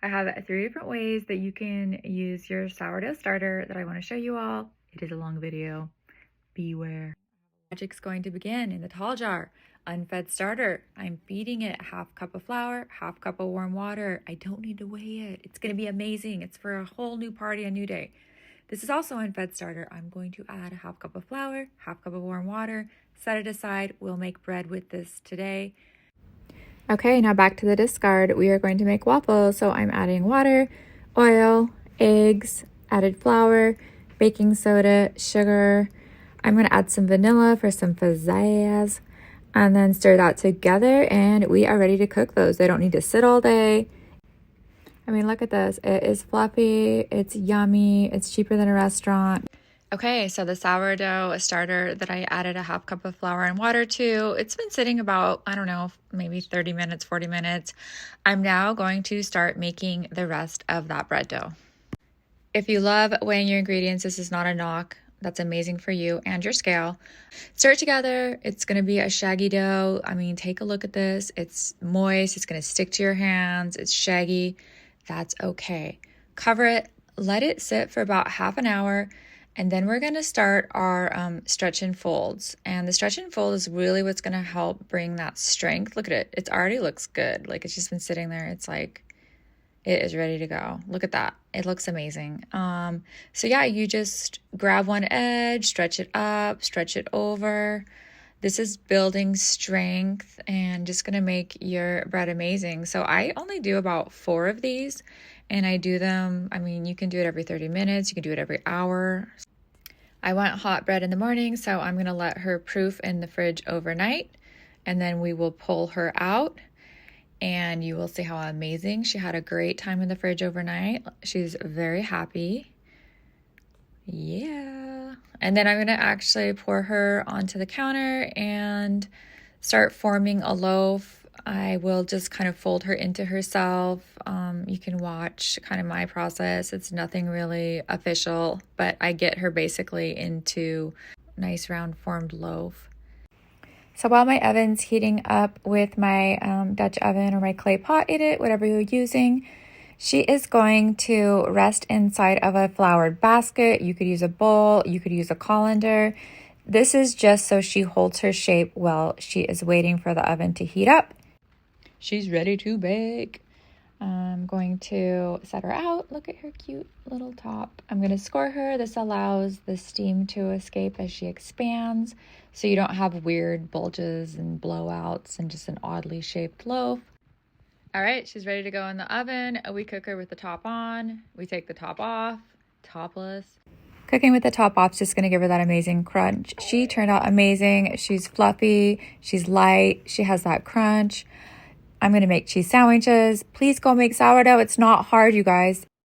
I have 3 different ways that you can use your sourdough starter that I want to show you all. It is a long video. Beware. Magic's going to begin in the tall jar. Unfed starter. I'm feeding it ½ cup of flour, ½ cup of warm water. I don't need to weigh it. It's going to be amazing. It's for a whole new party, a new day. This is also unfed starter. I'm going to add a ½ cup of flour, ½ cup of warm water, set it aside. We'll make bread with this today. Okay, now back to the discard. We are going to make waffles. So I'm adding water, oil, eggs, added flour, baking soda, sugar. I'm going to add some vanilla for some pizzazz and then stir that together and we are ready to cook those. They don't need to sit all day. I mean, look at this. It is fluffy. It's yummy. It's cheaper than a restaurant. Okay, so the sourdough starter that I added a ½ cup of flour and water to, it's been sitting about, I don't know, maybe 30 minutes, 40 minutes. I'm now going to start making the rest of that bread dough. If you love weighing your ingredients, this is not a knock. That's amazing for you and your scale. Stir it together. It's going to be a shaggy dough. I mean, take a look at this. It's moist. It's going to stick to your hands. It's shaggy. That's okay. Cover it. Let it sit for about ½ an hour. And then we're going to start our stretch and folds. And the stretch and fold is really what's going to help bring that strength. Look at it. It already looks good. Like it's just been sitting there. It's like it is ready to go. Look at that. It looks amazing. So yeah, you just grab one edge, stretch it up, stretch it over. This is building strength and just going to make your bread amazing. So I only do about 4 of these. And I do them, I mean, you can do it every 30 minutes. You can do it every hour. I want hot bread in the morning, so I'm going to let her proof in the fridge overnight. And then we will pull her out. And you will see how amazing. She had a great time in the fridge overnight. She's very happy. Yeah. And then I'm going to actually pour her onto the counter and start forming a loaf. I will just kind of fold her into herself. You can watch kind of my process. It's nothing really official, but I get her basically into a nice round formed loaf. So while my oven's heating up with my Dutch oven or my clay pot in it, whatever you're using, she is going to rest inside of a floured basket. You could use a bowl, you could use a colander. This is just so she holds her shape while she is waiting for the oven to heat up. She's ready to bake. I'm going to set her out. Look at her cute little top. I'm going to score her. This allows the steam to escape as she expands, so you don't have weird bulges and blowouts and just an oddly shaped loaf. All right, she's ready to go in the oven. We cook her with the top on. We take the top off, topless. Cooking with the top off is just going to give her that amazing crunch. She turned out amazing. She's fluffy. She's light. She has that crunch. I'm going to make cheese sandwiches. Please go make sourdough. It's not hard, you guys.